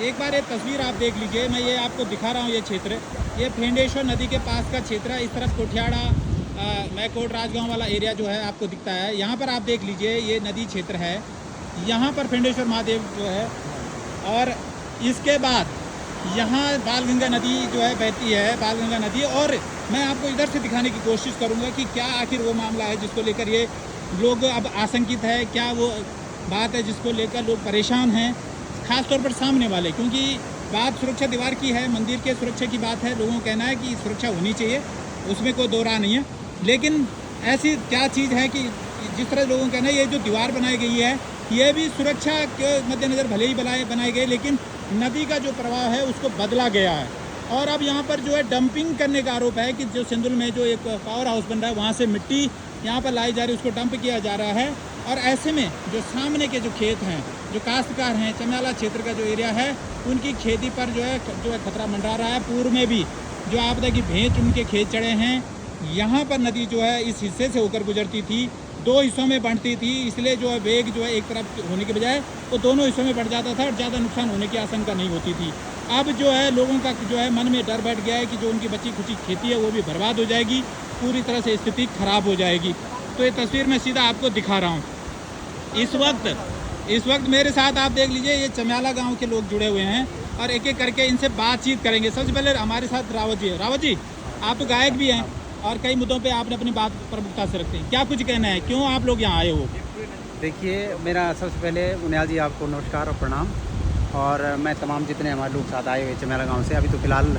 एक बार ये तस्वीर आप देख लीजिए, मैं ये आपको दिखा रहा हूँ। ये क्षेत्र, ये फेंडेश्वर नदी के पास का क्षेत्र है। इस तरफ कोठियाड़ा मैकोट राजगांव वाला एरिया जो है आपको दिखता है। यहाँ पर आप देख लीजिए, ये नदी क्षेत्र है। यहाँ पर फेंडेश्वर महादेव जो है, और इसके बाद यहाँ बालगंगा नदी जो है बहती है, बालगंगा नदी। और मैं आपको इधर से दिखाने की कोशिश करूँगा कि क्या आखिर वो मामला है जिसको लेकर ये लोग अब आशंकित है, क्या वो बात है जिसको लेकर लोग परेशान हैं, खास तौर पर सामने वाले। क्योंकि बात सुरक्षा दीवार की है, मंदिर के सुरक्षा की बात है। लोगों का कहना है कि सुरक्षा होनी चाहिए, उसमें कोई दो राह नहीं है। लेकिन ऐसी क्या चीज़ है कि जिस तरह लोगों का कहना है, ये जो दीवार बनाई गई है, ये भी सुरक्षा के मद्देनज़र भले ही बनाई गई, लेकिन नदी का जो प्रवाह है उसको बदला गया है। और अब यहाँ पर जो है डंपिंग करने का आरोप है कि जो सिंधुल में जो एक पावर हाउस बन रहा है, वहाँ से मिट्टी यहाँ पर लाई जा रही है, उसको डंप किया जा रहा है। और ऐसे में जो सामने के जो खेत हैं, जो काश्तकार हैं, चम्याला क्षेत्र का जो एरिया है, उनकी खेती पर जो है खतरा मंडरा रहा है। पूर्व में भी जो आपदा की भेंट उनके खेत चढ़े हैं। यहाँ पर नदी जो है इस हिस्से से होकर गुजरती थी, दो हिस्सों में बढ़ती थी, इसलिए जो है वेग जो है एक तरफ होने के बजाय वो दोनों हिस्सों में बढ़ जाता था और ज़्यादा नुकसान होने की आशंका नहीं होती थी। अब जो है लोगों का जो है मन में डर बैठ गया है कि जो उनकी बची खुची खेती है वो भी बर्बाद हो जाएगी, पूरी तरह से स्थिति खराब हो जाएगी। तो ये तस्वीर मैं सीधा आपको दिखा रहा हूँ। इस वक्त मेरे साथ आप देख लीजिए, ये चम्याला गाँव के लोग जुड़े हुए हैं और एक एक करके इनसे बातचीत करेंगे। सबसे पहले हमारे साथ रावत जी है। रावत जी, आप तो गायक भी हैं और कई मुद्दों पे आपने अपनी बात प्रमुखता से रखते हैं, क्या कुछ कहना है, क्यों आप लोग यहाँ आए हो? देखिए, मेरा सबसे पहले उनियाल जी आपको नमस्कार और प्रणाम। और मैं तमाम जितने हमारे लोग साथ आए हुए चम्याला गांव से, अभी तो फ़िलहाल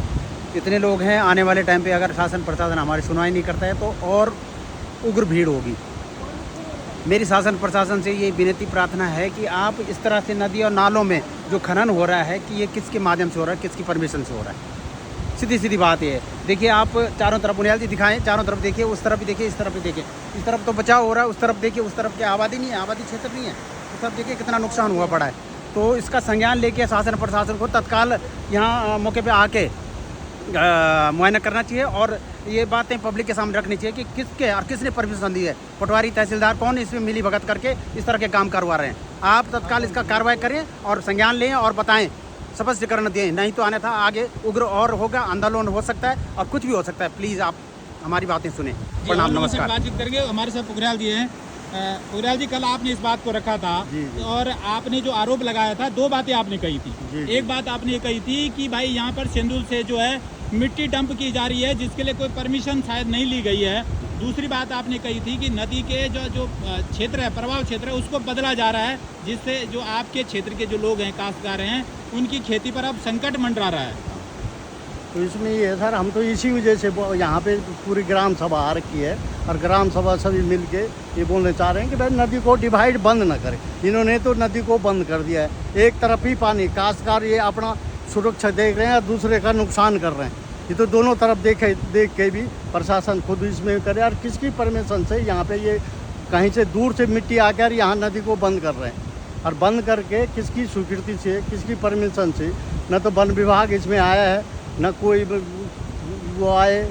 इतने लोग हैं, आने वाले टाइम पे अगर शासन प्रशासन हमारी सुनवाई नहीं करता है तो और उग्र भीड़ होगी। मेरी शासन प्रशासन से ये विनती प्रार्थना है कि आप इस तरह से नदी और नालों में जो खनन हो रहा है कि ये किसके माध्यम से हो रहा है, किसकी परमिशन से हो रहा है। सीधी सीधी बात ये है। देखिए, आप चारों तरफ उनियाल जी दिखाएं, चारों तरफ देखिए, उस तरफ भी देखिए, इस तरफ भी देखिए। इस तरफ तो बचाव हो रहा है, उस तरफ देखिए, उस तरफ क्या आबादी नहीं है, आबादी क्षेत्र नहीं है, उस तरफ देखिए कितना नुकसान हुआ पड़ा है। तो इसका संज्ञान लेके शासन प्रशासन को तत्काल यहाँ मौके पे आके मुआयना करना चाहिए और ये बातें पब्लिक के सामने रखनी चाहिए कि किसके और किसने परमिशन दी है। पटवारी तहसीलदार कौन इसमें मिली भगत करके इस तरह के काम करवा रहे हैं। आप तत्काल इसका कार्रवाई करें और संज्ञान लें और बताएं, स्पष्टीकरण दें, नहीं तो आने था आगे उग्र और होगा, आंदोलन हो सकता है और कुछ भी हो सकता है। प्लीज़ आप हमारी बातें सुने। प्रणाम, नमस्कार। बातचीत करेंगे। हमारे साथ पुखरियाल जी हैं। पुखरियाल जी, कल आपने इस बात को रखा था और आपने जो आरोप लगाया था, दो बातें आपने कही थी। एक बात आपने ये कही थी कि भाई यहाँ पर सिंधुल से जो है मिट्टी डंप की जा रही है, जिसके लिए कोई परमिशन शायद नहीं ली गई है। दूसरी बात आपने कही थी कि नदी के जो क्षेत्र है, प्रभाव क्षेत्र है, उसको बदला जा रहा है, जिससे जो आपके क्षेत्र के जो लोग हैं, काश्तकार हैं, उनकी खेती पर अब संकट मंडरा रहा है। तो इसमें ये है सर, हम तो इसी वजह से यहाँ पे पूरी ग्राम सभा आ रखी है और ग्राम सभा सभी मिल के ये बोलने चाह रहे हैं कि भाई नदी को डिवाइड बंद ना करें। इन्होंने तो नदी को बंद कर दिया है, एक तरफ ही पानी, काश्तकार ये अपना सुरक्षा देख रहे हैं और दूसरे का नुकसान कर रहे हैं। ये तो दोनों तरफ देख के भी प्रशासन खुद इसमें करे और किसकी परमिशन से यहाँ पे ये कहीं से दूर से मिट्टी आकर यहाँ नदी को बंद कर रहे हैं और बंद करके किसकी स्वीकृति से, किसकी परमिशन से। न तो वन विभाग इसमें आया है, न कोई वो आए,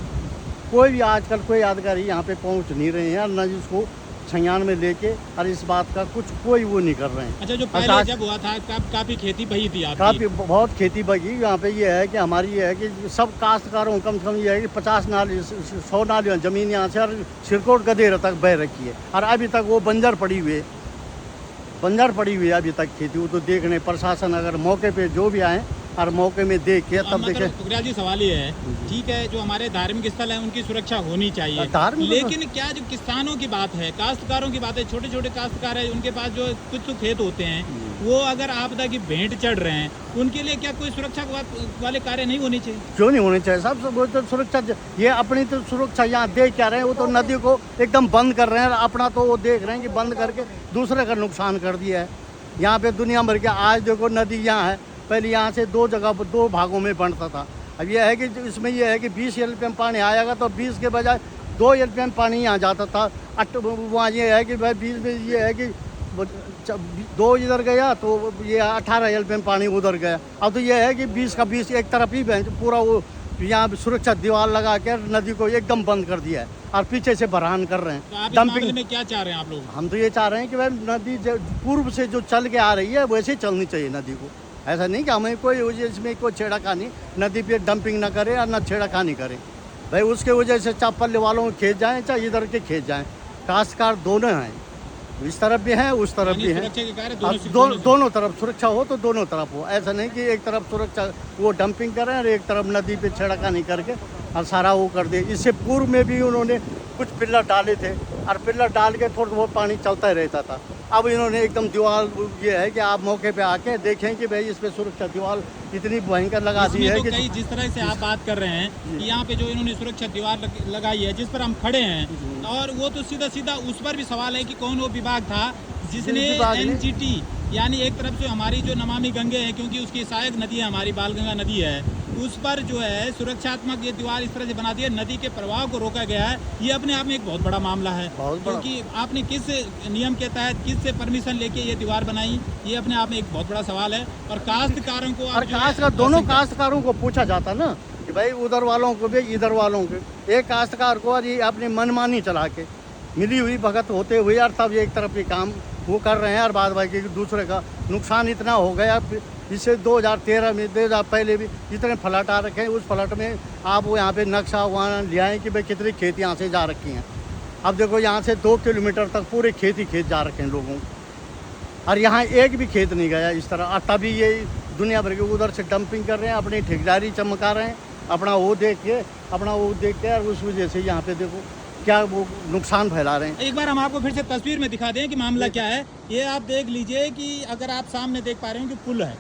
कोई भी आजकल कोई अधिकारी यहाँ पे पहुँच नहीं रहे हैं और न जिसको संज्ञान में लेके और इस बात का कुछ कोई वो नहीं कर रहे हैं। अच्छा, जो पहले जब हुआ था काफ़ी खेती बही थी आपकी? काफ़ी बहुत खेती बगी। यहाँ पे ये है कि हमारी ये है कि सब काश्तकारों कम से कम ये है कि 50 नाली 100 नाली ज़मीन यहाँ से और सिरकोट गदेरा तक बह रखी है और अभी तक वो बंजर पड़ी हुई है अभी तक खेती। वो तो देखने प्रशासन अगर मौके पे जो भी आए और मौके में देख के तब देखे। पुखरियाल जी, सवाल ये है, ठीक है, जो हमारे धार्मिक स्थल हैं उनकी सुरक्षा होनी चाहिए, लेकिन क्या जो किसानों की बात है, काश्तकारों की बात है, छोटे छोटे काश्तकार है, उनके पास जो कुछ तो खेत होते हैं, वो अगर आपदा की भेंट चढ़ रहे हैं, उनके लिए क्या कोई सुरक्षा वाले कार्य नहीं होने चाहिए? क्यों नहीं होने चाहिए साहब? वो तो सुरक्षा, ये अपनी तो सुरक्षा यहाँ देख क्या रहे हैं, वो तो नदी को एकदम बंद कर रहे हैं। अपना तो वो देख रहे हैं कि बंद करके दूसरे का नुकसान कर दिया है। यहाँ पे दुनिया भर के, आज देखो नदी यहाँ है, पहले यहाँ से दो भागों में बढ़ता था। अब यह है कि इसमें यह है कि 20 एलपीएम पानी आएगा तो 20 के बजाय 2 एलपीएम पानी यहाँ जाता था। वहाँ ये है कि भाई 20 में ये है कि 2 इधर गया तो ये 18 एलपीएम पानी उधर गया। अब तो ये है कि 20 का 20 एक तरफ ही पूरा वो यहाँ सुरक्षा दीवार लगा कर नदी को एकदम बंद कर दिया है और पीछे से भरान कर रहे हैं। तो आप डंपिंग में क्या चाह रहे हैं आप लोग? हम तो ये चाह रहे हैं कि भाई नदी पूर्व से जो चल के आ रही है वैसे ही चलनी चाहिए नदी को। ऐसा नहीं कि हमें कोई इसमें कोई छेड़खानी, नदी पे डंपिंग ना करे और ना छेड़खानी करे भाई। उसके वजह से चाहे पल्ले वालों के खेत जाएँ चाहे इधर के खेत जाएँ, काश्तकार दोनों हैं, इस तरफ भी हैं उस तरफ भी हैं। सुरक्षा के कार्य दोनों तरफ सुरक्षा हो तो दोनों तरफ हो, ऐसा नहीं कि एक तरफ सुरक्षा वो डंपिंग करें और एक तरफ नदी पे छेड़खानी करके और सारा वो कर दे। इससे पूर्व में भी उन्होंने कुछ पिलर डाले थे और पिलर डाल के थोड़ा बहुत पानी चलता ही रहता था। अब इन्होंने एकदम दीवार, ये है कि आप मौके पे आके देखें कि भाई इस पे सुरक्षा दीवार इतनी भयंकर लगा दी है तो कि कई जिस तरह से आप बात कर रहे हैं कि यहाँ पे जो इन्होंने सुरक्षा दीवार लगाई है जिस पर हम खड़े हैं, और वो तो सीधा सीधा उस पर भी सवाल है कि कौन वो विभाग था जिसने एनजीटी यानी एक तरफ से हमारी जो नमामि गंगे है, क्योंकि उसकी सहायक नदी है हमारी बालगंगा नदी है, उस पर जो है सुरक्षात्मक ये दीवार इस तरह से बना दी है, नदी के प्रवाह को रोका गया है। ये अपने आप में एक बहुत बड़ा मामला है, क्योंकि आपने किस नियम के तहत किस से परमिशन लेके ये दीवार बनाई, ये अपने आप में एक बहुत बड़ा सवाल है। और काश्तकारों को दोनों काश्तकारों को पूछा जाता ना कि भाई उधर वालों को भी इधर वालों को, एक काश्तकार को और ये अपनी मनमानी चला के मिली हुई भगत होते हुए यार तब एक तरफ ये काम वो कर रहे हैं और बाद बाकी दूसरे का नुकसान इतना हो गया। इससे 2013 में 2000 पहले भी इतने फ्लड आ रखे हैं, उस फ्लड में आप वो यहाँ पे नक्शा वहाँ ले आए कि भाई कितनी खेत यहाँ से जा रखी हैं। अब देखो यहाँ से 2 किलोमीटर तक पूरे खेत ही खेत जा रखे हैं लोगों, और यहाँ एक भी खेत नहीं गया इस तरह। और तभी ये दुनिया भर के उधर से डंपिंग कर रहे हैं, अपनी ठेकेदारी चमका रहे हैं, अपना वो देख के और उस वजह से यहाँ पे देखो क्या वो नुकसान फैला रहे हैं। एक बार हम आपको फिर से तस्वीर में दिखा दें कि मामला क्या है। ये आप देख लीजिए कि अगर आप सामने देख पा रहे हो कि पुल है,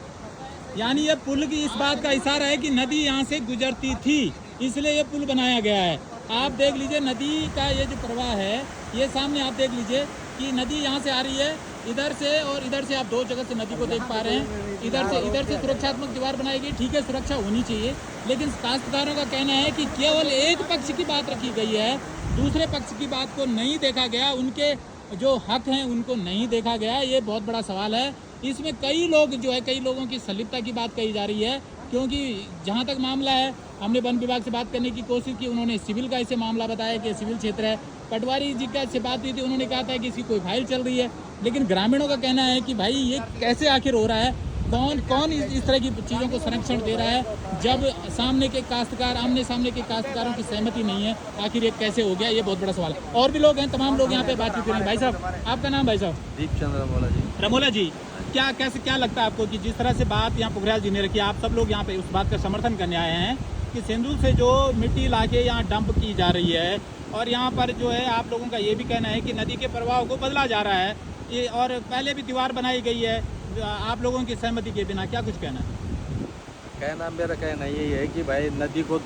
यानी ये पुल की इस बात का इशारा है कि नदी यहाँ से गुजरती थी, इसलिए ये पुल बनाया गया है। आप देख लीजिए नदी का ये जो प्रवाह है, ये सामने आप देख लीजिए कि नदी यहाँ से आ रही है इधर से, और इधर से आप 2 जगह से नदी को देख पा रहे हैं। इधर से सुरक्षात्मक दीवार बनाई गई, ठीक है सुरक्षा होनी चाहिए, लेकिन काश्तकारों का कहना है कि केवल एक पक्ष की बात रखी गई है, दूसरे पक्ष की बात को नहीं देखा गया, उनके जो हक हैं उनको नहीं देखा गया। ये बहुत बड़ा सवाल है। इसमें कई लोगों की संलिप्तता की बात कही जा रही है, क्योंकि जहाँ तक मामला है हमने वन विभाग से बात करने की कोशिश की, उन्होंने सिविल का इसे मामला बताया कि सिविल क्षेत्र है। पटवारी जी का से बात हुई थी, उन्होंने कहा था कि इसकी कोई फाइल चल रही है, लेकिन ग्रामीणों का कहना है कि भाई ये कैसे आखिर हो रहा है, कौन इस तरह की चीज़ों को संरक्षण दे रहा है, जब आमने सामने के काश्तकारों की सहमति नहीं है, आखिर ये कैसे हो गया, ये बहुत बड़ा सवाल है। और भी लोग हैं, तमाम लोग यहाँ पे बातचीत करेंगे। भाई साहब आपका नाम? भाई साहब दीपचंद रमोला जी। रमोला जी, क्या लगता है आपको कि जिस तरह से बात यहाँ पोखरियाल जी ने रखी, आप सब लोग यहाँ पे उस बात का समर्थन करने आए हैं कि सिंधु से जो मिट्टी लाके यहाँ डंप की जा रही है, और यहाँ पर जो है आप लोगों का ये भी कहना है कि नदी के प्रवाह को बदला जा रहा है, ये और पहले भी दीवार बनाई गई है आप लोगों की सहमति के बिना, क्या कुछ कहना है? मेरा कहना यही है कि भाई नदी को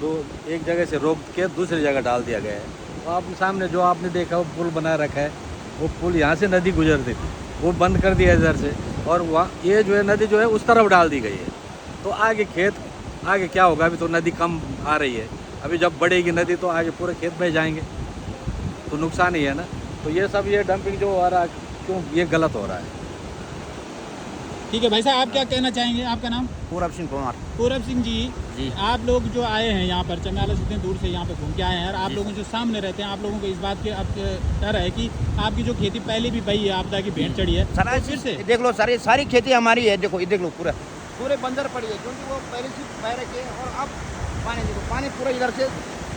एक जगह से रोक के दूसरी जगह डाल दिया गया है। तो आपके सामने जो आपने देखा वो पुल बना रखा है, वो पुल यहाँ से नदी गुजरती थी, वो बंद कर दिया इधर से, और वहाँ ये जो है नदी जो है उस तरफ डाल दी गई है। तो आगे क्या होगा? अभी तो नदी कम आ रही है, अभी जब बढ़ेगी नदी तो आगे पूरे खेत में जाएंगे, तो नुकसान ही है ना। तो ये सब ये डंपिंग जो हो रहा है, क्यों ये गलत हो रहा है? ठीक है भाई साहब, आप क्या कहना चाहेंगे? आपका नाम? पूरब सिंह कुमार। पूरब सिंह जी, आप लोग जो आए हैं यहाँ पर चमियाला से इतने दूर से यहाँ पे घूम के आए हैं, और आप लोगों जो सामने रहते हैं, आप लोगों को इस बात के अब डर है कि आपकी जो खेती पहले भी बही है, आपदा की भेंट चढ़ी है, तो फिर से देख लो सर, ये सारी खेती हमारी है। देखो ये देख लो पूरे बंजर पड़ी है, क्योंकि वो पहले से बह रखे हैं। और अब पानी पूरा इधर से,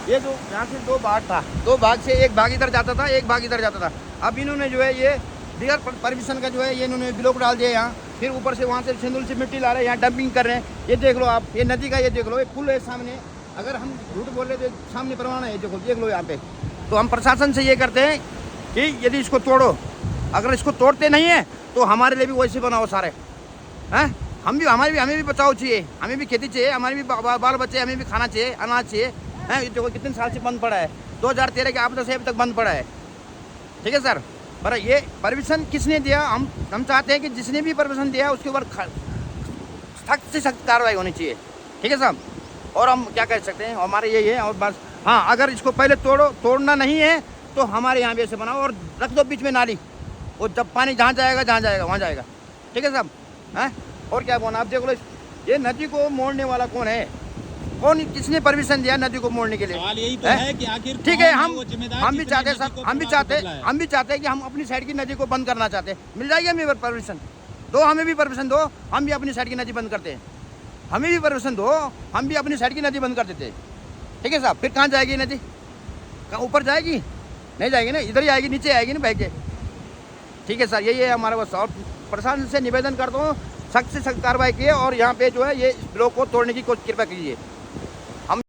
ये जो यहाँ से 2 भाग था, 2 भाग से एक भाग इधर जाता था, एक भाग इधर जाता था। अब इन्होंने जो है ये बिगर परमिशन का जो है ये इन्होंने ब्लॉक डाल दिया यहाँ, फिर ऊपर से वहाँ से सिंदुल से मिट्टी ला रहे हैं, यहाँ डंपिंग कर रहे हैं। ये देख लो आप, ये नदी का ये देख लो, ये पुल है सामने। अगर हम झूठ बोल रहे तो सामने प्रमाण है, देख लो यहाँ पे। तो हम प्रशासन से ये करते हैं कि यदि इसको तोड़ो, अगर इसको तोड़ते नहीं है तो हमारे लिए भी वैसे बनाओ सारे, हैं? हमें भी बचाव चाहिए, हमें भी खेती चाहिए, हमारे भी बाल बच्चे, हमें भी खाना चाहिए, अनाज चाहिए, हैं? देखो कितने साल से बंद पड़ा है, 2013 के आपदा से अभी तक बंद पड़ा है। ठीक है सर, पर ये परमिशन किसने दिया? हम चाहते हैं कि जिसने भी परमिशन दिया उसके ऊपर सख्त से सख्त कार्रवाई होनी चाहिए। ठीक है साहब, और हम क्या कह सकते हैं, हमारे यही है। और बस हाँ, अगर इसको पहले तोड़ना नहीं है तो हमारे यहाँ भी ऐसे बनाओ और रख दो बीच में नाली, और जब पानी जहाँ जाएगा वहाँ जाएगा। ठीक है साहब, हैं? और क्या बोलना? आप देख लो, ये नदी को मोड़ने वाला कौन है? किसने परमिशन दिया नदी को मोड़ने के लिए? सवाल यही तो है कि आखिर ठीक है, हम भी चाहते हैं सर, हम भी चाहते हैं कि हम अपनी साइड की नदी को बंद करना चाहते हैं। मिल जाएगी हमें परमिशन? दो, हमें भी परमिशन दो, हम भी अपनी साइड की नदी बंद करते हैं। हमें भी परमिशन दो, हम भी अपनी साइड की नदी बंद कर देते हैं। ठीक है साहब, फिर कहाँ जाएगी नदी? कहाँ ऊपर जाएगी? नहीं जाएगी ना, इधर ही आएगी, नीचे आएगी ना बह के। ठीक है सर, यही है हमारा बस। और प्रशासन से निवेदन करता हूँ सख्त से सख्त कार्रवाई कीजिए और यहाँ पे जो है ये ब्लॉक को तोड़ने की कोशिश कृपया कीजिए।